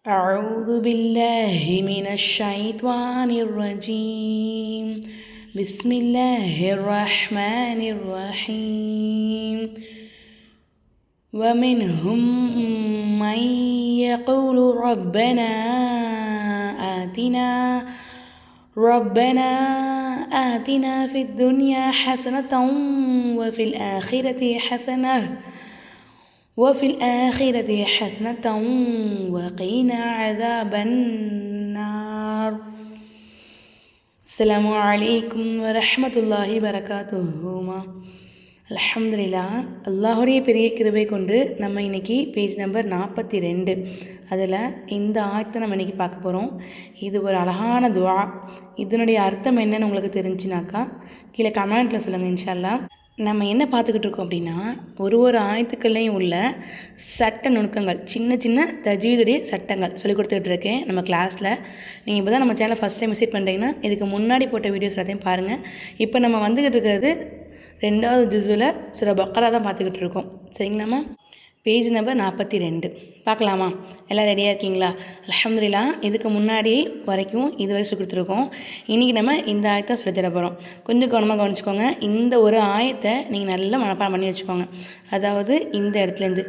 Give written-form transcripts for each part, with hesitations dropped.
أعوذ بالله من الشيطان الرجيم بسم الله الرحمن الرحيم ومنهم من يقول ربنا آتنا في الدنيا حسنة وفي الآخرة حسنة وقنا عذاب النار. السلام عليكم ورحمة الله وبركاته. அல்ஹம்துலில்லா, அல்லாஹுடைய பெரிய கிருபை கொண்டு நம்ம இன்றைக்கி பேஜ் நம்பர் 42 அதில் இந்த ஆயத்தை நம்ம இன்றைக்கி பார்க்க போகிறோம். இது ஒரு அழகான துஆ. இதனுடைய அர்த்தம் என்னன்னு உங்களுக்கு தெரிஞ்சுனாக்கா கீழே கமெண்ட்டில் சொல்லுங்கள். இன்ஷா அல்லாஹ். நம்ம என்ன பார்த்துக்கிட்டு இருக்கோம் அப்படின்னா, ஒரு ஆயத்துக்கள்லையும் உள்ள சட்ட நுணுக்கங்கள், சின்ன சின்ன தஜ்வீதுடைய சட்டங்கள் சொல்லிக் கொடுத்துக்கிட்டு இருக்கேன் நம்ம கிளாஸில். நீங்கள் இப்போ தான் நம்ம சேனலை ஃபஸ்ட் டைம் விசிட் பண்ணுறீங்கன்னா இதுக்கு முன்னாடி போட்ட வீடியோஸ் எல்லாத்தையும் பாருங்கள். இப்போ நம்ம வந்துக்கிட்டு இருக்கிறது 2வது ஜுஸுல சூரா பக்ரா தான் பார்த்துக்கிட்டு இருக்கோம். சரிங்களாம்மா? பேஜ் நம்பர் 42 பார்க்கலாமா? எல்லாம் ரெடியாக இருக்கீங்களா? அல்ஹம்துலில்லா. இதுக்கு முன்னாடி வரைக்கும் இதுவரை சொல்லி கொடுத்துருக்கோம். இன்றைக்கி நம்ம இந்த ஆயத்தை சொல்லித்தர போகிறோம். கொஞ்சம் கவனமாக கவனிச்சுக்கோங்க. இந்த ஒரு ஆயத்தை நீங்கள் நல்லா மனப்பாடம் பண்ணி வச்சுக்கோங்க. அதாவது இந்த இடத்துலேருந்து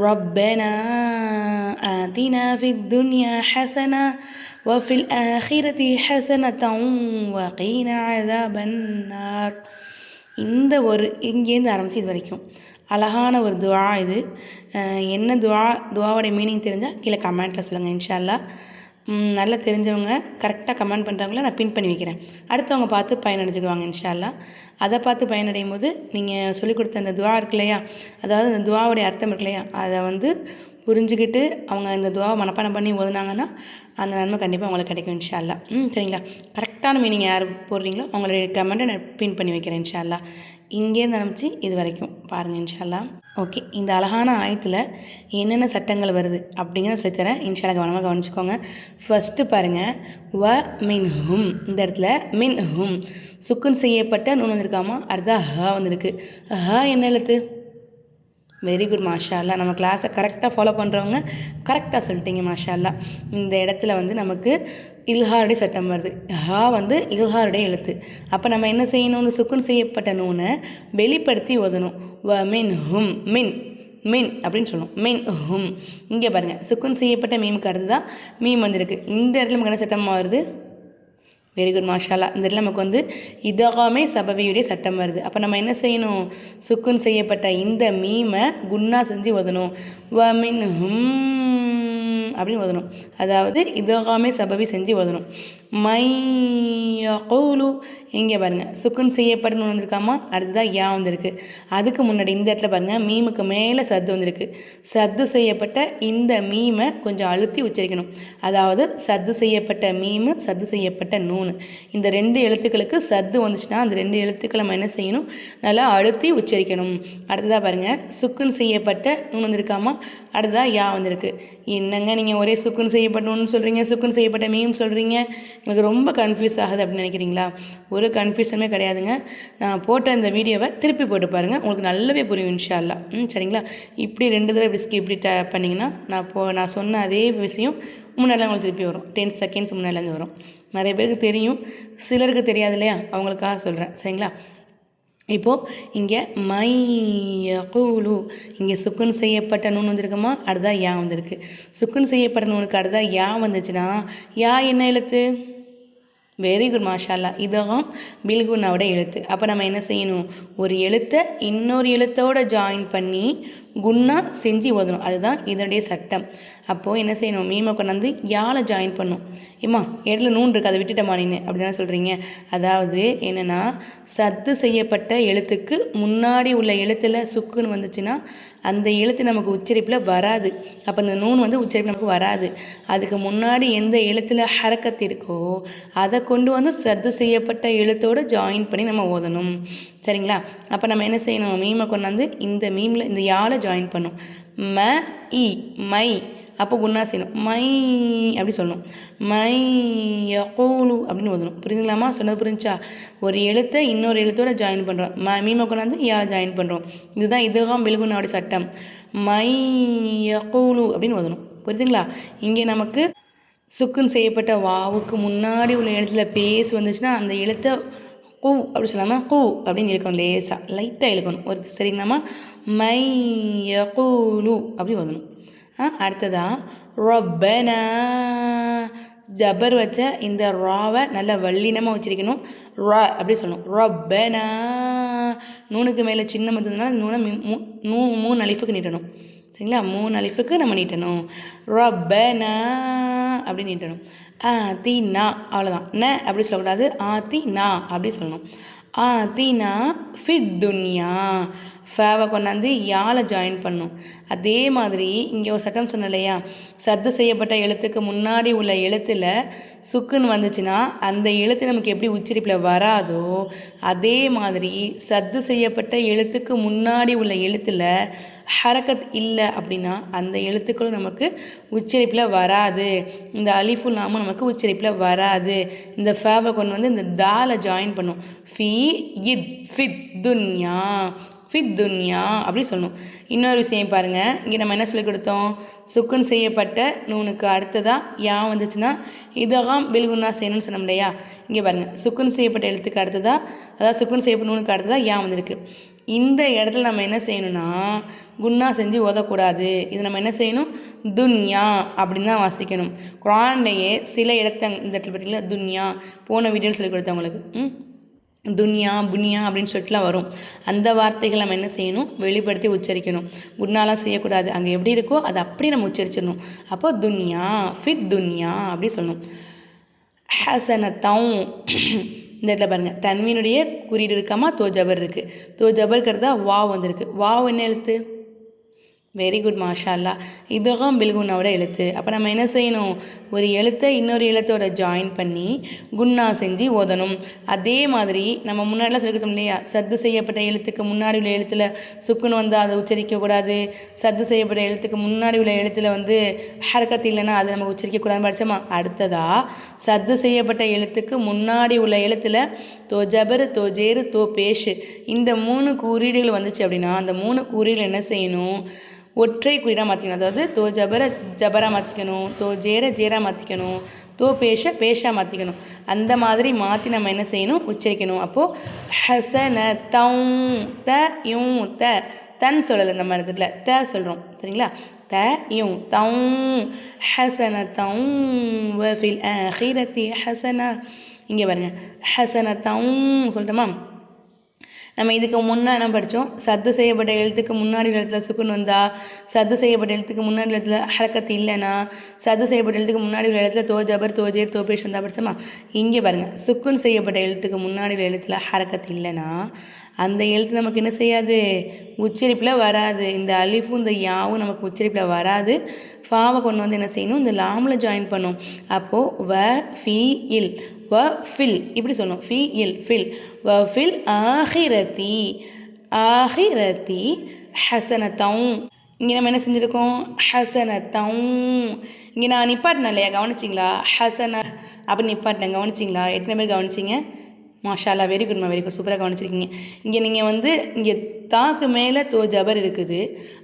ரப்பனா ஆதினா ஃபித் துன்யா ஹஸனா வஃபில் ஆஹிரதி ஹஸனத்தன் வகீனா அஸாபன் நார். இந்த ஒரு இங்கேருந்து ஆரம்பித்து இது வரைக்கும் அழகான ஒரு துஆ. இது என்ன துஆவோடைய மீனிங் தெரிஞ்சால் கீழே கமெண்ட்டில் சொல்லுங்கள். இன்ஷா அல்லாஹ். நல்லா தெரிஞ்சவங்க கரெக்டாக கமெண்ட் பண்ணுறவங்கள நான் பின் பண்ணி வைக்கிறேன். அடுத்தவங்க பார்த்து பயனடைஞ்சுக்குவாங்க இன்ஷா அல்லாஹ். அதை பார்த்து பயனடையும் போது நீங்கள் சொல்லிக் கொடுத்த அந்த துஆ இருக்கு இல்லையா, அதாவது அந்த துஆவுடைய அர்த்தம் இருக்கு இல்லையா, அதை புரிஞ்சுக்கிட்டு அவங்க இந்த துஆவை மனப்பாடம் பண்ணி ஓதுனாங்கன்னா அந்த நன்மை கண்டிப்பாக அவங்களுக்கு கிடைக்கும் இன்ஷா அல்லாஹ். சரிங்களா? கரெக்டான மீனிங் யார் போடுறீங்களோ அவங்களுடைய கமெண்ட்டை நான் பின் பண்ணி வைக்கிறேன் இன்ஷா அல்லாஹ். இங்கேருந்து ஆரம்பித்து இது வரைக்கும் பாருங்கள் இன்ஷா அல்லாஹ். ஓகே, இந்த அழகான ஆயத்தில் என்னென்ன சட்டங்கள் வருது அப்படிங்கிறத சொல்லித்தரேன். இன்ஷா அல்லாஹ் கவனமாக கவனிச்சுக்கோங்க. ஃபஸ்ட்டு பாருங்கள், வ மின்ஹும். இந்த இடத்துல மின்ஹும் சுக்குன் செய்யப்பட்ட நூன் வந்திருக்காமா, அடுத்தா ஹ வந்திருக்கு. ஹ என்ன எழுத்து? வெரி குட், மாஷா அல்லாஹ். நம்ம கிளாஸை கரெக்டாக ஃபாலோ பண்ணுறவங்க கரெக்டாக சொல்லிட்டீங்க, மாஷா அல்லாஹ். இந்த இடத்துல நமக்கு இல்ஹாருடைய சட்டம் வருது. ஹா இல்ஹாருடைய எழுத்து. அப்போ நம்ம என்ன செய்யணும்? சுக்குன் செய்யப்பட்ட நூனை வெளிப்படுத்தி ஓதணும். வ மின் ஹும், மின் மின் அப்படின்னு சொல்லணும். மின் ஹும். இங்கே பாருங்கள், சுக்குன் செய்யப்பட்ட மீமுக்கு அடுத்து தான் மீம் வந்திருக்கு. இந்த இடத்துல நமக்கு என்ன சட்டமாக வருது? வெரி குட், மாஷால்லா. இந்த இடத்துல நமக்கு இதகாமே சபவியுடைய சட்டம் வருது. அப்போ நம்ம என்ன செய்யணும்? சுக்குன் செய்யப்பட்ட இந்த மீமை குன்னா செஞ்சு ஓதணும். வ மின் ஹும் அப்படின்னு ஓதணும். அதாவது இதகாமே சபவி செஞ்சு ஓதணும். மை யகூலு. இங்கே பாருங்கள், சுக்குன் செய்யப்படணும்னு வந்திருக்காமா, அடுத்ததான் யா வந்திருக்கு. அதுக்கு முன்னாடி இந்த இடத்துல பாருங்கள், மீமுக்கு மேலே சத்து வந்திருக்கு. சத்து செய்யப்பட்ட இந்த மீமை கொஞ்சம் அழுத்தி உச்சரிக்கணும். அதாவது சத்து செய்யப்பட்ட மீமு, சத்து செய்யப்பட்ட நூனு, இந்த 2 எழுத்துக்களுக்கு சத்து வந்துச்சுன்னா அந்த 2 எழுத்துக்களை நம்ம என்ன செய்யணும்? நல்லா அழுத்தி உச்சரிக்கணும். அடுத்ததாக பாருங்கள், சுக்குன் செய்யப்பட்ட நூன் வந்திருக்காமா, அடுத்ததாக யா வந்திருக்கு. என்னங்க நீங்கள் ஒரே சுக்குன் செய்யப்பட்ட நூன்னு சொல்கிறீங்க, சுக்குன் செய்யப்பட்ட மீம் சொல்கிறீங்க, எனக்கு ரொம்ப கன்ஃபியூஸ் ஆகுது அப்படின்னு நினைக்கிறீங்களா? ஒரு கன்ஃபியூஷனுமே கிடையாதுங்க. நான் போட்ட இந்த வீடியோவை திருப்பி போட்டு பாருங்கள், உங்களுக்கு நல்லாவே புரியும் இன்ஷா அல்லாஹ். சரிங்களா? இப்படி 2 தடவை இப்படி பண்ணிங்கன்னா நான் சொன்ன அதே விஷயம் முன்னாடிலாம் உங்களுக்கு திருப்பி வரும். 10 செகண்ட்ஸ் முன்னாடிலேருந்து வரும். நிறைய பேருக்கு தெரியும், சிலருக்கு தெரியாது இல்லையா, அவங்களுக்காக சொல்கிறேன். சரிங்களா? இப்போது இங்கே மை யகூலு, இங்கே சுக்குன் செய்யப்பட்ட நூன் வந்திருக்குமா, அடுத்ததாக யா வந்திருக்கு. சுக்குன் செய்யப்பட்ட நூனுக்கு அடுத்ததாக யா வந்துச்சுன்னா யா என்ன எழுத்து? வெரி குட், மாஷா அல்லாஹ். இதுவும் பில்குன்னாவோட எழுத்து. அப்போ நம்ம என்ன செய்யணும்? ஒரு எழுத்தை இன்னொரு எழுத்தோட ஜாயின் பண்ணி குன்னா செஞ்சு ஓதணும். அதுதான் இதனுடைய சட்டம். அப்போது என்ன செய்யணும்? மீமை கொண்டாந்து யாழை ஜாயின் பண்ணும். ஏம்மா இடத்துல நூன் இருக்குது, அதை விட்டுட்டமா நீன்னு அப்படி தானே சொல்கிறீங்க. அதாவது என்னென்னா, சத்து செய்யப்பட்ட எழுத்துக்கு முன்னாடி உள்ள எழுத்தில் சுக்குன்னு வந்துச்சுன்னா அந்த எழுத்து நமக்கு உச்சரிப்பில் வராது. அப்போ அந்த நூன் உச்சரிப்பு நமக்கு வராது. அதுக்கு முன்னாடி எந்த எழுத்தில் ஹரக்கத்து இருக்கோ அதை கொண்டு சத்து செய்யப்பட்ட எழுத்தோடு ஜாயின் பண்ணி நம்ம ஓதணும். சரிங்களா? அப்போ நம்ம என்ன செய்யணும்? மீமை கொண்டாந்து இந்த மீமில் இந்த யாழை ஜாயின் பண்ணும். ம இ மை, அப்போ குன்னா செய்யணும். மை அப்படி சொல்லணும். மை யகூலு அப்படின்னு ஓதணும். புரியுதுங்களாம்மா? சொன்னது புரிஞ்சா? ஒரு எழுத்தை இன்னொரு எழுத்தோட ஜாயின் பண்ணுறோம். மீமை கொண்டாந்து யாரை ஜாயின் பண்ணுறோம். இதுதான் இதுகாம் பில்குன்னாவுடைய சட்டம். மை யகூலு அப்படின்னு ஓதணும். புரியுதுங்களா? இங்கே நமக்கு சுக்குன் செய்யப்பட்ட வாவுக்கு முன்னாடி உள்ள எழுத்துல பேஸ் வந்துச்சுன்னா அந்த எழுத்தை கூ அப்படி சொல்லாமல் கூ அப்படின்னு இழுக்கணும், லேசாக லைட்டாக இழுக்கணும் ஒரு சரிங்களாம்மா. மை யகூலு அப்படி வரணும். அடுத்ததான் ரப்பனா, ஜபர் வச்ச இந்த ராவை நல்லா வல்லினமாக வச்சிருக்கணும். ரா அப்படி சொல்லணும். ரப்பனா, நூனுக்கு மேலே சின்ன மத்ததுனால நூனை மூணு அலிஃபுக்கு நீட்டணும். சரிங்களா? 3 அலிஃபுக்கு நம்ம நீட்டணும். ரப்பனா அப்படி நீட்டணும். ஆத்தினா அவ்வளோதான். ந அப்படி சொல்லக்கூடாது, ஆத்தினா அப்படி சொல்லணும். ஆத்தினா ஃபித் துன்யா, ஃபேவை கொண்டாந்து யால ஜாயின் பண்ணும். அதே மாதிரி இங்கே ஒரு சட்டம் சொன்னேன் இல்லையா, சத்து செய்யப்பட்ட எழுத்துக்கு முன்னாடி உள்ள எழுத்தில் சுக்குன்னு வந்துச்சுன்னா அந்த எழுத்து நமக்கு எப்படி உச்சரிப்பில் வராதோ அதே மாதிரி சத்து செய்யப்பட்ட எழுத்துக்கு முன்னாடி உள்ள எழுத்தில் ஹரக்கத் இல்லை அப்படின்னா அந்த எழுத்துக்களும் நமக்கு உச்சரிப்பில் வராது. இந்த அலிஃபுல் லாமும் நமக்கு உச்சரிப்பில் வராது. இந்த ஃபேவை கொண்டு வந்து இந்த தாலை ஜாயின் பண்ணும். ஃபி இத் ஃபித் துன்யா, ஃபித் துன்யா அப்படி சொல்லணும். இன்னொரு விஷயம் பாருங்கள், இங்கே நம்ம என்ன சொல்லி கொடுத்தோம், சுக்குன் செய்யப்பட்ட நூனுக்கு அடுத்ததாக யா வந்துச்சுன்னா இதகாம் பில்குன்னா செய்யணும்னு சொன்னோம் இல்லையா. இங்கே பாருங்கள், சுக்குன் செய்யப்பட்ட எழுத்துக்கு அடுத்ததாக, அதாவது சுக்குன் செய்யப்பட்ட நூனுக்கு அடுத்ததாக யா வந்திருக்கு. இந்த இடத்துல நம்ம என்ன செய்யணும்னா குன்னா செஞ்சு ஓதக்கூடாது. இது நம்ம என்ன செய்யணும், துன்யா அப்படின்னு தான் வாசிக்கணும். குரான்லேயே சில இடத்த இந்த இடத்துல பார்த்தீங்களா துன்யா, போன வீடியோவில் சொல்லி கொடுத்தவங்களுக்கு துன்யா புன்யா அப்படின்னு சொல்லிட்டுலாம் வரும். அந்த வார்த்தைகள் நம்ம என்ன செய்யணும், வெளிப்படுத்தி உச்சரிக்கணும். குன்னாலாம் செய்யக்கூடாது. அங்கே எப்படி இருக்கோ அதை அப்படியே நம்ம உச்சரிச்சிடணும். அப்போ துன்யா ஃபித் துன்யா அப்படி சொல்லணும். ஹசனத்தம், இந்த இடத்துல பாருங்கள் தன்வீனுடைய குறியீடு இருக்காமா, தோ ஜபர் இருக்குது. தோ ஜபர் கருதா வாவ் வந்திருக்கு. வாவ் என்ன எழுத்து, வெரி குட் மாஷா அல்லா. இதகம் பில்குன்னாவோட எழுத்து. அப்போ நம்ம என்ன செய்யணும், ஒரு எழுத்தை இன்னொரு எழுத்தோட ஜாயின் பண்ணி குன்னா செஞ்சு ஓதணும். அதே மாதிரி நம்ம முன்னாடிலாம் சொல்லிக்கிட்டோம் இல்லையா, சத்து செய்யப்பட்ட எழுத்துக்கு முன்னாடி உள்ள எழுத்தில் சுக்குன்னு வந்தால் அதை உச்சரிக்கக்கூடாது. சத்து செய்யப்பட்ட எழுத்துக்கு முன்னாடி உள்ள எழுத்தில் வந்து ஹரக்கத்து இல்லைன்னா அதை நம்ம உச்சரிக்கக்கூடாதுன்னு படித்தோமா. அடுத்ததாக சத்து செய்யப்பட்ட எழுத்துக்கு முன்னாடி உள்ள எழுத்தில் தோ ஜபர் தோ ஜேரு தோ பேஷு இந்த 3 குறியீடுகள் வந்துச்சு அப்படின்னா அந்த 3 குறியீடுகள் என்ன செய்யணும், ஒற்றை குறியீடாக மாற்றிக்கணும். அதாவது தோ ஜபரை ஜபராக மாற்றிக்கணும், தோ ஜேரை ஜேராக மாற்றிக்கணும், தோ பேஷா மாற்றிக்கணும். அந்த மாதிரி மாற்றி நம்ம என்ன செய்யணும், உச்சரிக்கணும். அப்போது ஹசன தம் த யும் த தன் சொல்லலை, நம்ம இடத்துல த சொல்கிறோம். சரிங்களா? த யும் தம் ஹசன தம் வஃபில் ஆஹிரத்தி ஹசனா. இங்கே பாருங்கள், ஹசன தம் சொல்லிட்டோமா. நம்ம இதுக்கு முன்னே என்ன படித்தோம், சத்து செய்யப்பட்ட எழுத்துக்கு முன்னாடி எழுத்துல சுக்குன் வந்தால், சத்து செய்யப்பட்ட எழுத்துக்கு முன்னாடி எழுத்துல ஹரக்கத்து இல்லைன்னா, சத்து செய்யப்பட்ட எழுத்துக்கு முன்னாடி உள்ள எழுத்துல தோ ஜபர் தோ ஜேர் தோ பேஷ் வந்தால் படித்தோமா. இங்கே பாருங்கள், சுக்குன் செய்யப்பட்ட எழுத்துக்கு முன்னாடி உள்ள எழுத்துல ஹரக்கத்து இல்லைன்னா அந்த எழுத்து நமக்கு என்ன செய்யாது, உச்சரிப்பில் வராது. இந்த அலிஃபும் இந்த யாவும் நமக்கு உச்சரிப்பில் வராது. ஃபாவை கொண்டு வந்து என்ன செய்யணும், இந்த லாமில் ஜாயின் பண்ணும். அப்போது வ ஃபி இல் வ ஃபில் இப்படி சொல்லணும். ஃபி இல் ஃபில் வ ஃபில் ஆஹிரத்தி ஆஹிரத்தி ஹசனத்தம். இங்கே நம்ம என்ன செஞ்சுருக்கோம், ஹசனத்தம். இங்கே நான் நிப்பாட்டினேன் இல்லையா, கவனிச்சிங்களா, ஹசன அப்படி நிப்பாட்டினேன், கவனிச்சிங்களா, எத்தனை பேர் கவனிச்சிங்க? மாஷா அல்லா, வெரி குட்மா, வெரி குட், சூப்பராக கவனிச்சிருக்கீங்க. இங்கே நீங்கள் வந்து இங்கே தாக்கு மேலே தோ ஜபர் இருக்குது,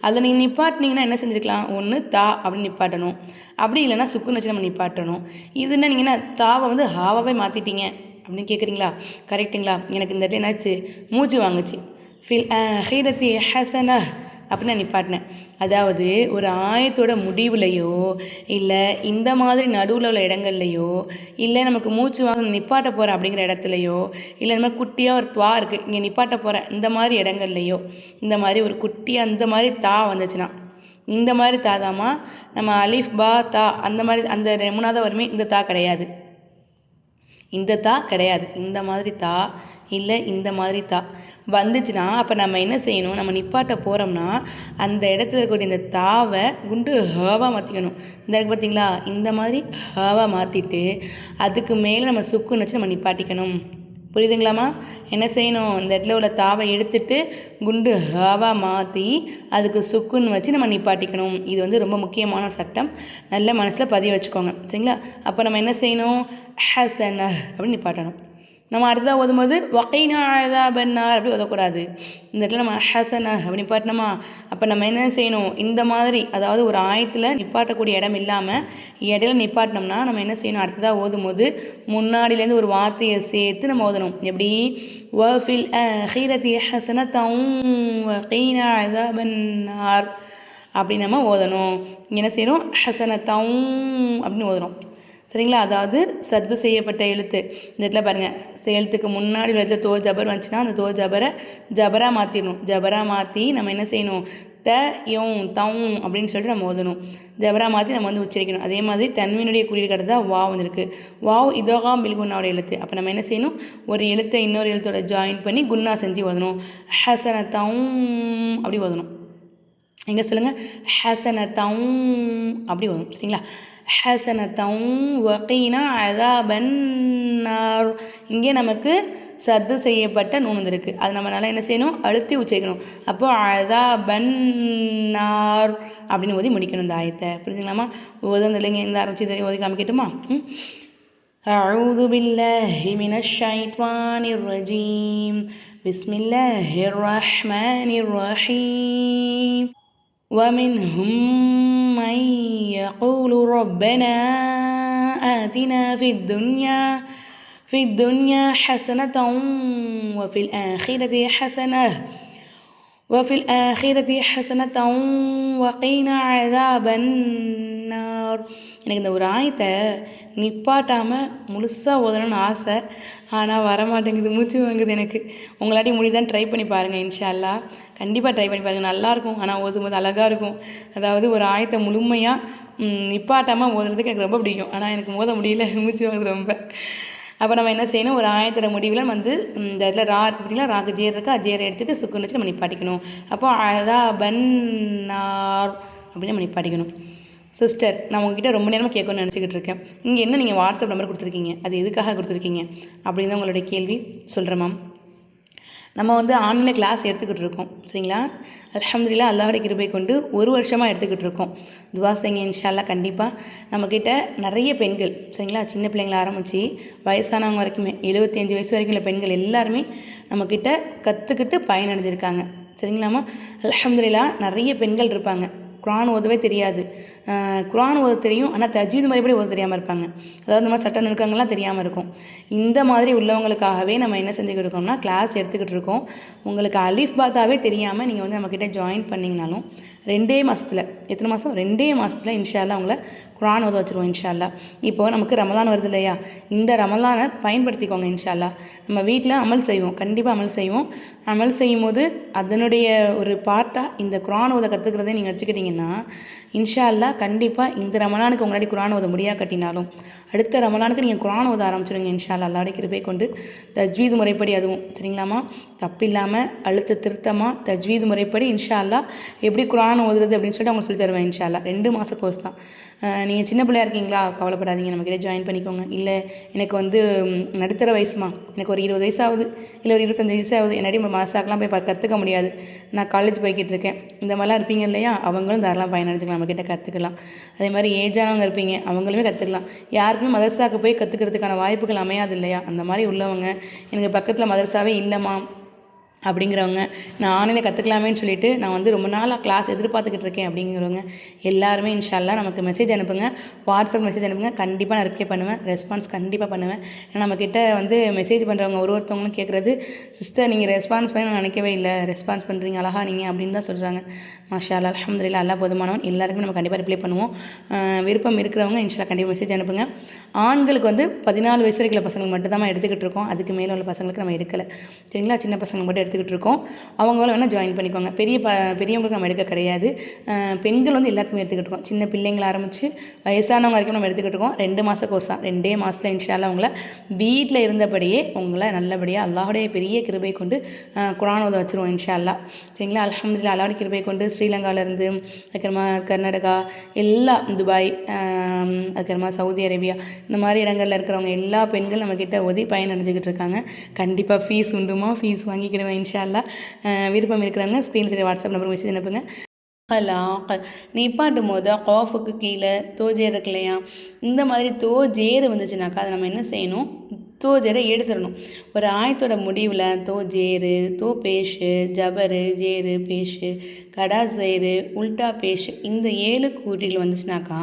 அதில் நீங்கள் நிப்பாட்டினீங்கன்னா என்ன செஞ்சுருக்கலாம், ஒன்று தா அப்படின்னு நிப்பாட்டணும், அப்படி இல்லைன்னா சுக்குன்னு வச்சு நம்ம நிப்பாட்டணும். இதுன்னா நீங்கள் என்ன தாவை வந்து ஹாவாவே மாற்றிட்டீங்க அப்படின்னு கேட்குறீங்களா, கரெக்டுங்களா? எனக்கு இந்த இடத்துல என்னாச்சு, மூச்சு வாங்குச்சு. ஃபில் ஹீரத்தி ஹசனா அப்படின்னு நான் நிப்பாட்டினேன். அதாவது ஒரு ஆயத்தோட முடிவுலையோ இல்லை இந்த மாதிரி நடுவில் உள்ள இடங்கள்லையோ இல்லை நமக்கு மூச்சு வாங்க நிப்பாட்ட போகிறேன் அப்படிங்கிற இடத்துலையோ இல்லை இந்த மாதிரி குட்டியாக ஒரு துவா இருக்குது இங்கே நிப்பாட்ட போகிறேன் இந்த மாதிரி இடங்கள்லையோ இந்த மாதிரி ஒரு குட்டியாக அந்த மாதிரி தா வந்துச்சுன்னா இந்த மாதிரி தாதாமா நம்ம அலிஃப் பா தா அந்த மாதிரி அந்த 3ஆவது வருமே இந்த தா கிடையாது, இந்த தா கிடையாது. இந்த மாதிரி தா இல்லை இந்த மாதிரி தா வந்துச்சுன்னா அப்போ நம்ம என்ன செய்யணும், நம்ம நிப்பாட்ட போகிறோம்னா அந்த இடத்துல இருக்கக்கூடிய இந்த தாவை குண்டு ஹாவாக மாற்றிக்கணும். இந்த இருக்கு பார்த்தீங்களா, இந்த மாதிரி ஹாவாக மாற்றிட்டு அதுக்கு மேலே நம்ம சுக்குன்னு வச்சு நம்ம நிப்பாட்டிக்கணும். புரியுதுங்களாம்மா? என்ன செய்யணும், இந்த இடத்துல உள்ள தாவை எடுத்துட்டு குண்டு ஹாவாக மாற்றி அதுக்கு சுக்குன்னு வச்சு நம்ம நிப்பாட்டிக்கணும். இது வந்து ரொம்ப முக்கியமான ஒரு சட்டம், நல்ல மனசில் பதிய வச்சுக்கோங்க. சரிங்களா? அப்போ நம்ம என்ன செய்யணும், ஹசன அப்படின்னு நிப்பாட்டணும். நம்ம அடுத்ததாக ஓதும்போது வகைனா அதாபன்னார் அப்படி ஓதக்கூடாது. இந்த இடத்துல நம்ம ஹசன அப்படி நிப்பாட்டினோமா, அப்போ நம்ம என்ன செய்யணும், இந்த மாதிரி அதாவது ஒரு ஆயத்தில் நிப்பாட்டக்கூடிய இடம் இல்லாமல் இடையில நிப்பாட்டினோம்னா நம்ம என்ன செய்யணும், அடுத்ததாக ஓதும்போது முன்னாடியிலேருந்து ஒரு வார்த்தையை சேர்த்து நம்ம ஓதணும். எப்படி வஃபில் ஆஹிரதி ஹஸனத்தன் வகீனா அதாபன்னார் அப்படி நம்ம ஓதணும். என்ன செய்யணும், ஹஸனத்தன் அப்படின்னு ஓதணும். சரிங்களா? அதாவது சத்து செய்யப்பட்ட எழுத்து இந்த இடத்துல பாருங்கள், எழுத்துக்கு முன்னாடி எழுத்துல தோ ஜபர் வந்துச்சுன்னா அந்த தோ ஜபரை ஜபராக மாற்றிடணும். ஜபராக மாற்றி நம்ம என்ன செய்யணும், த யோம் தவும் அப்படின்னு சொல்லிட்டு நம்ம ஓதணும். ஜபரா மாற்றி நம்ம வந்து உச்சரிக்கணும். அதே மாதிரி தன்வினுடைய குறியீடு கிடந்தா வாவ் வந்திருக்கு. வாவ் இதோகாம் பில்குன்னாவோட எழுத்து. அப்போ நம்ம என்ன செய்யணும், ஒரு எழுத்தை இன்னொரு எழுத்தோட ஜாயின் பண்ணி குன்னா செஞ்சு ஓதணும். ஹசனத்தவும் அப்படி ஓதணும். எங்கே சொல்லுங்கள், ஹசனத்தவும் அப்படி ஓதணும். சரிங்களா? ஹசனத்தவும் வகீனா அதாபன்னார். இங்கே நமக்கு சத்து செய்யப்பட்ட நூன் வந்திருக்கு. அது நம்ம நல்லா என்ன செய்யணும், அழுத்தி உச்சரிக்கணும். அப்போது அதாபன்னார் அப்படின்னு ஓதி முடிக்கணும் இந்த ஆயத்தை. புரிஞ்சுங்களாமா? ஓதுந்து இல்லைங்க, எந்த ஆரம்பிச்சு தெரியும் ஓதி காமிக்கட்டுமா? அஊது பில்லாஹி மினஷ் ஷைத்வானிர் ரஜீம். பிஸ்மில்லாஹிர் ரஹ்மானிர் ரஹீம். ومنهم من يقول ربنا آتنا في الدنيا حسنة وفي الآخرة حسنة وقنا عذاب النار. எனக்கு இந்த ஒரு ஆயத்தை நிப்பாட்டாமல் முழுசாக ஓதணும்னு ஆசை, ஆனால் வரமாட்டேங்குது, மூச்சு வாங்குது எனக்கு. உங்களாட்டி முடிதான் ட்ரை பண்ணி பாருங்கள். இன்ஷா அல்லாஹ் கண்டிப்பாக ட்ரை பண்ணி பாருங்கள், நல்லாயிருக்கும். ஆனால் ஓதும்போது அழகாக இருக்கும். அதாவது ஒரு ஆயத்தை முழுமையாக நிப்பாட்டாமல் ஓதுறதுக்கு எனக்கு ரொம்ப பிடிக்கும். ஆனால் எனக்கு ஓத முடியல, மூச்சு வாங்குது ரொம்ப. அப்போ நம்ம என்ன செய்யணும், ஒரு ஆயத்தோட முடிவில் வந்து இந்த இடத்துல ரா இருக்குது பார்த்தீங்களா, ராக்கு ஜேர் இருக்குது, ஜேரை எடுத்துகிட்டு சுக்குன்னு வச்சு நம்ம நிப்பாட்டிக்கணும். அப்போது அதாபன்னார் அப்படின்னு நம்ம நிப்பாட்டிக்கணும். சிஸ்டர், நான் உங்ககிட்ட ரொம்ப நேரமாக கேட்கணும்னு நினச்சிக்கிட்டு இருக்கேன். இங்கே என்ன நீங்கள் வாட்ஸ்அப் நம்பர் கொடுத்துருக்கீங்க, அது எதுக்காக கொடுத்துருக்கீங்க அப்படின்னு தான் உங்களுடைய கேள்வி. சொல்கிறேன் மேம். நம்ம வந்து ஆன்லைனில் கிளாஸ் எடுத்துக்கிட்டு இருக்கோம். சரிங்களா? அல்ஹம்துலில்லாஹ் அல்லாஹ்வுடைய கிருபை கொண்டு ஒரு வருஷமாக எடுத்துக்கிட்டு இருக்கோம். துவா செய்யுங்க இன்ஷா அல்லாஹ். கண்டிப்பாக நம்மக்கிட்ட நிறைய பெண்கள், சரிங்களா, சின்ன பிள்ளைங்களை ஆரம்பித்து வயசானவங்க வரைக்குமே 75 வயசு வரைக்கும் உள்ள பெண்கள் எல்லாருமே நம்மக்கிட்ட கற்றுக்கிட்டு பயனடைஞ்சிருக்காங்க. சரிங்களாம்மா? அல்ஹம்துலில்லாஹ் நிறைய பெண்கள் இருப்பாங்க, குர்ஆன் ஓதவே தெரியாது, குர்ஆன் ஓத தெரியும், ஆனால் தஜ்வீத் முறைப்படி ஓத தெரியாமல் இருப்பாங்க. அதாவது இந்த மாதிரி சட்ட நுணுக்கங்கள்லாம் தெரியாமல் இருக்கும். இந்த மாதிரி உள்ளவங்களுக்காகவே நம்ம என்ன செஞ்சுக்கிட்டு இருக்கோம்னா கிளாஸ் எடுத்துக்கிட்டு இருக்கோம். உங்களுக்கு அலிஃப் பாத்தாவே தெரியாமல் நீங்கள் வந்து நம்மக்கிட்ட ஜாயின் பண்ணிங்கனாலும் 2 மாதத்தில், எத்தனை மாதம், 2 மாதத்தில் இன்ஷா அல்லாஹ் உங்களை குர்ஆன் ஓத வச்சுருவோம் இன்ஷா அல்லாஹ். இப்போது நமக்கு ரமலான் வருது இல்லையா, இந்த ரமலானை பயன்படுத்திக்கோங்க இன்ஷா அல்லாஹ். நம்ம வீட்டில் அமல் செய்வோம், கண்டிப்பாக அமல் செய்வோம். அமல் செய்யும் போது அதனுடைய ஒரு பார்ட்டாக இந்த குர்ஆன் ஓத கற்றுக்கிறதே நீங்கள் வச்சுக்கிட்டிங்கன்னா இன்ஷா அல்லாஹ் கண்டிப்பாக இந்த ரமலானுக்கு உங்களாடி குர்ஆன் ஓத முடியா கட்டினாலும் அடுத்த ரமலானுக்கு நீங்கள் குர்ஆன் ஓத ஆரம்பிச்சிடுங்க இன்ஷா அல்லாஹ். அல்லாஹ்வுடைய கிருபை கொண்டு தஜ்வீது முறைப்படி, அதுவும் சரிங்களாம்மா, தப்பில்லாமல் அழுத்த திருத்தமாக தஜ்வீது முறைப்படி இன்ஷா அல்லாஹ் எப்படி குர்ஆன் ஓதுறது அப்படின்னு சொல்லிட்டு அவங்க சொல்லி தருவேன் இன்ஷா அல்லாஹ். 2 மாத கோர்ஸ் தான். நீங்கள் சின்ன பிள்ளையா இருக்கீங்களா, கவலைப்படாதீங்க, நம்மக்கிட்ட ஜாயின் பண்ணிக்கோங்க. இல்லை எனக்கு வந்து நடுத்தர வயசுமா, எனக்கு ஒரு 20 வயசு ஆகுது, இல்லை ஒரு 25 வயசு ஆகுது, என்னடி மாசாக்கெலாம் போய் கற்றுக்க முடியாது, நான் காலேஜ் போய்கிட்டு இருக்கேன், இந்த மாதிரிலாம் இருப்பீங்க இல்லையா, அவங்களும் தாராளமாக பயனடைஞ்சிக்கலாம், நம்மக்கிட்ட கற்றுக்கலாம். அதே மாதிரி ஏஜானவங்க இருப்பீங்க, அவங்களுமே கற்றுக்கலாம். யாருக்குமே மதரசாவுக்கு போய் கற்றுக்கிறதுக்கான வாய்ப்புகள் அமையாது இல்லையா, அந்த மாதிரி உள்ளவங்க, எனக்கு பக்கத்தில் மதரசாவே இல்லைம்மா அப்படிங்கிறவங்க, நான் ஆன்லைனில் கற்றுக்கலாமேன்னு சொல்லிட்டு நான் வந்து ரொம்ப நாளாக கிளாஸ் எதிர்பார்த்துக்கிட்டு இருக்கேன் அப்படிங்கிறவங்க எல்லாருமே இன்ஷா அல்லாஹ் நமக்கு மெசேஜ் அனுப்புங்க, வாட்ஸ்அப் மெசேஜ் அனுப்புங்க. கண்டிப்பாக நான் ரிப்ளை பண்ணுவேன், ரெஸ்பான்ஸ் கண்டிப்பாக பண்ணுவேன். ஏன்னா நம்மக்கிட்ட வந்து மெசேஜ் பண்ணுறவங்க ஒருத்தவங்களும் கேட்குறது, சிஸ்டர் நீங்கள் ரெஸ்பான்ஸ் பண்ணி நான் நினைக்கவே இல்லை, ரெஸ்பான்ஸ் பண்ணுறீங்க அழகா நீங்கள் அப்படின்னு தான் சொல்கிறாங்க. மாஷா அல்லாஹ், அல்ஹம்துலில்லாஹ், அல்லாஹ் போதுமானவன். எல்லாருக்குமே நம்ம கண்டிப்பாக ரிப்ளை பண்ணுவோம். விருப்பம் இருக்கிறவங்க இன்ஷா அல்லாஹ் கண்டிப்பாக மெசேஜ் அனுப்புங்க. ஆண்களுக்கு வந்து 14 வயசு வரைக்கும் பசங்களுக்கு மட்டும் தான் எடுத்துக்கிட்டு இருக்கோம், அதுக்கு மேலே உள்ள பசங்களுக்கு நம்ம எடுக்கலை. சரிங்களா? சின்ன பசங்களுக்கு மட்டும் எடுத்துக்கிட்டு இருக்கோம். அவங்களும் வேணால் ஜாயின் பண்ணிக்கோங்க. பெரியவங்களுக்கு நம்ம எடுக்க கிடையாது. பெண்கள் வந்து எல்லாத்துக்குமே எடுத்துக்கிட்டு இருக்கோம். சின்ன பிள்ளைங்களை ஆரம்பித்து வயசானவங்க வரைக்கும் நம்ம எடுத்துக்கிட்டு இருக்கோம். 2 மாத கோர்ஸ் தான். 2 மாதத்தில் இன்ஷா அல்லாஹ் உங்களை வீட்டில் இருந்தபடியே உங்களை நல்லபடியாக அல்லாஹ்வுடைய பெரிய கிருபை கொண்டு குர்ஆன் ஓத வச்சுருவோம் இன்ஷா அல்லாஹ். சரிங்களா? அல்ஹம்துலில்லாஹ், அல்லாஹ்வுடைய கிருபை கொண்டு ஸ்ரீலங்காவிலேருந்து, அதுக்கப்புறமா கர்நாடகா, எல்லா துபாய், அதுக்கப்புறமா சவுதி அரேபியா, இந்த மாதிரி இடங்களில் இருக்கிறவங்க எல்லா பெண்கள் நம்மக்கிட்ட ஓதி பயனடைஞ்சிக்கிட்டு இருக்காங்க. கண்டிப்பாக ஃபீஸ் உண்டுமா, ஃபீஸ் வாங்கிக்கிடுவேன் இன்ஷா அல்லாஹ். விருப்பம் இருக்கிறவங்க ஸ்க்ரீனில் தெரிய வாட்ஸ்அப் நம்பருக்கு மெசேஜ் அனுப்புங்க. நிப்பாட்டும் போது காஃபுக்கு கீழே தோஜேர் இருக்கு இல்லையா, இந்த மாதிரி தோஜேர் வந்துச்சுனாக்கா அதை நம்ம என்ன செய்யணும், தோ ஜேரை எடுத்துடணும். ஒரு ஆயத்தோட முடிவில் தோ ஜேரு, தோ பேஷு, ஜபரு, ஜேரு, பேஷு, கடா ஜேரு, உல்டா பேஷு இந்த 7 குறிகள் வந்துச்சுனாக்கா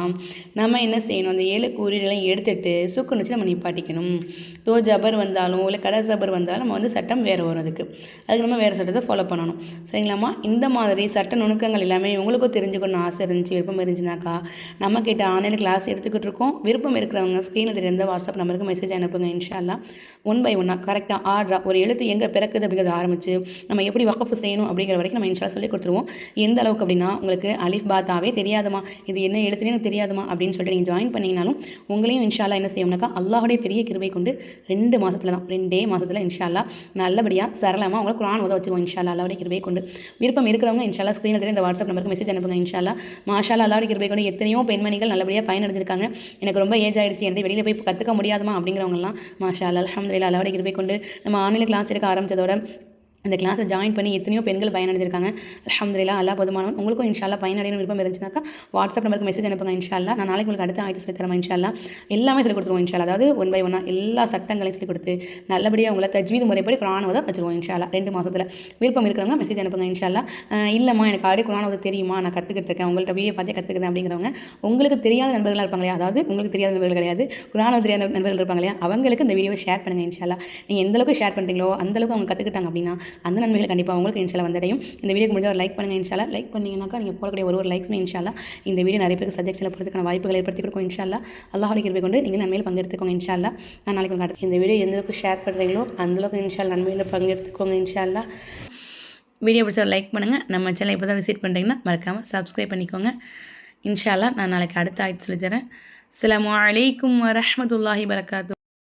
நம்ம என்ன செய்யணும், அந்த 7 குறிகளையும் எடுத்துகிட்டு சுக்குன்னு வச்சு நம்ம நிப்பாட்டிக்கணும். தோ ஜபர் வந்தாலும் இல்லை கடா ஜபர் வந்தாலும் நம்ம வந்து சட்டம் வேறு வரும். அதுக்கு நம்ம வேறு சட்டத்தை ஃபாலோ பண்ணணும். சரிங்களாம்மா? இந்த மாதிரி சட்ட நுணுக்கங்கள் எல்லாமே உங்களுக்கும் தெரிஞ்சுக்கணும்னு ஆசை இருந்துச்சு, விருப்பம் இருந்துச்சுனாக்கா நம்ம கிட்ட ஆன்லைன் கிளாஸ் எடுத்துக்கிட்டு இருக்கோம். விருப்பம் இருக்கிறவங்க ஸ்க்ரீனில் தெரிந்த வாட்ஸ்அப் நம்பருக்கு மெசேஜ் அனுப்புங்க. இன்ஷா அல்லாஹ் 1 by 1 கரெக்டாக ஆர்டராக ஒரு எழுத்து எங்கே பிறக்குது அப்படிங்கிறத ஆரம்பித்து நம்ம எப்படி வக்ஃப் செய்யணும் அப்படிங்கிற வரைக்கும் நம்ம இன்ஷா சொல்லி கொடுத்துருவோம். எந்த அளவுக்கு அப்படின்னா உங்களுக்கு அலிஃப் பாத்தாவே தெரியாதுமா, இது என்ன எழுத்துனே எனக்கு தெரியாதுமா அப்படின்னு சொல்லிட்டு நீங்கள் ஜாயின் பண்ணிங்கனாலும் உங்களையும் இன்ஷா அல்லாஹ் என்ன செய்யணும்னாக்கா அல்லாஹுடைய பெரிய கிருபை கொண்டு 2 மாதத்தில் தான் 2 மாதத்தில் இன்ஷா அல்லாஹ் நல்லபடியாக சரளமாக உங்களை குர்ஆன் ஓத வச்சுருவோம். இன்ஷா அல்லாஹ் அல்லாஹுடைய கிருபை கொண்டு. விருப்பம் இருக்கிறவங்க இன்ஷா அல்லாஹ் ஸ்க்ரீனில் தெரியும் இந்த வாட்ஸ்அப் நம்பருக்கு மெசேஜ் அனுப்புங்க. இன்ஷா அல்லாஹ் மாஷா அல்லாஹ் அல்லாஹுடைய கிருபை கொண்டு எத்தனையோ பெண்மணிகள் நல்லபடியாக பயனடைஞ்சிருக்காங்க. எனக்கு ரொம்ப ஏஜ் ஆகிடுச்சு, எந்த வெளியில் போய் கற்றுக்க முடியாதுமா அப்படிங்கிறவங்கலாம் மாஷா அல்லாஹ் அல்ஹம்துலில்லாஹ் அல்லாஹுடைய கிருபை கொண்டு நம்ம ஆன்லைனில் கிளாஸ் எடுக்க ஆரம்பித்ததோட அந்த கிளாஸை ஜாயின் பண்ணி எத்தனையோ பெண்கள் பயனடைஞ்சிருக்காங்க. அல்ஹம்துலில்லாஹ் அல்லாஹ் போதுமானவன். உங்களுக்கும் இன்ஷா அல்லாஹ் பயனடையணும் விருப்பம் இருந்துச்சுனாக்கா வாட்ஸ்அப் நம்பருக்கு மெசேஜ் அனுப்புங்க. இன்ஷா அல்லாஹ் நான் நாளைக்கு உங்களுக்கு அடுத்த ஆயத்து சொல்லி தரேன். இன்ஷா அல்லாஹ் எல்லாமே சொல்லி கொடுத்துருவோம். இன்ஷா அல்லாஹ் அதாவது 1 by 1 எல்லா சட்டங்களையும் சொல்லி கொடுத்து நல்லபடியாக உங்களை தஜ்வீது முறைப்படி குர்ஆன் ஓத வச்சுருவோம். இன்ஷா அல்லாஹ் 2 மாதத்தில். விருப்பம் இருக்கிறவங்க மெசேஜ் அனுப்புங்க. இன்ஷா அல்லாஹ் இல்லைம்மா எனக்கு ஆல்ரெடி குர்ஆன் ஓத தெரியுமா, நான் கற்றுக்கிட்டு இருக்கேன், உங்கள்கிட்ட வீடியோ பார்த்தே கற்றுக்கிறேன் அப்படிங்கிறவங்க உங்களுக்கு தெரியாத நண்பர்களாக இருப்பாங்க இல்லையா, அதாவது உங்களுக்கு தெரியாத நண்பர்கள் கிடையாது, குர்ஆன் ஓத தெரியாத நண்பர்கள் இருப்பாங்க இல்லையா, அவங்களுக்கு இந்த வீடியோவை ஷேர் பண்ணுங்கள். இன்ஷா அல்லாஹ் நீங்கள் எந்தளவுக்கு ஷேர் பண்ணுறீங்களோ அந்தளவுக்கு அவங்க கற்றுக்கிட்டாங்க அப்படின்னா அந்த நன்மைகள் கண்டிப்பாக உங்களுக்கு இன்ஷா அல்லாஹ் வந்தடையும். இந்த வீடியோக்கு முடிஞ்ச ஒரு லைக் பண்ணுங்கள். இன்ஷா அல்லாஹ் லைக் பண்ணிங்கனாக்கா நீங்கள் போடக்கூடிய ஒரு லைக்ஸுமே இன்ஷா அல்லாஹ் இந்த வீடியோ நிறைய பேருக்கு சஜெக்ஷனில் போகிறதுக்கான வாய்ப்புகள் ஏற்படுத்தி கொடுக்கும். இன்ஷா அல்லாஹ் அல்லாஹுடைய கிருபை கொண்டு நீங்கள் நன்மையில் பங்கெடுத்துக்கோங்க. இன்ஷா அல்லாஹ் நான் நாளைக்கு உங்களுக்கு இந்த வீடியோ எந்தளவுக்கு ஷேர் பண்ணுறீங்களோ அந்தளவுக்கு இன்ஷா அல்லாஹ் நன்மையில் பங்கெடுத்துக்கோங்க. இன்ஷா அல்லாஹ் வீடியோ பிடிச்சா லைக் பண்ணுங்கள். நம்ம சேனல் இப்போ தான் விசிட் பண்ணுறீங்கன்னா மறக்காமல் சப்ஸ்கிரைப் பண்ணிக்கோங்க. இன்ஷா அல்லாஹ் நான் நாளைக்கு அடுத்த ஆயத்து சொல்லித்தரேன். அஸ்ஸலாமு அலைக்கும் வரஹ்மத்துல்லாஹி வபரகாத்துஹு.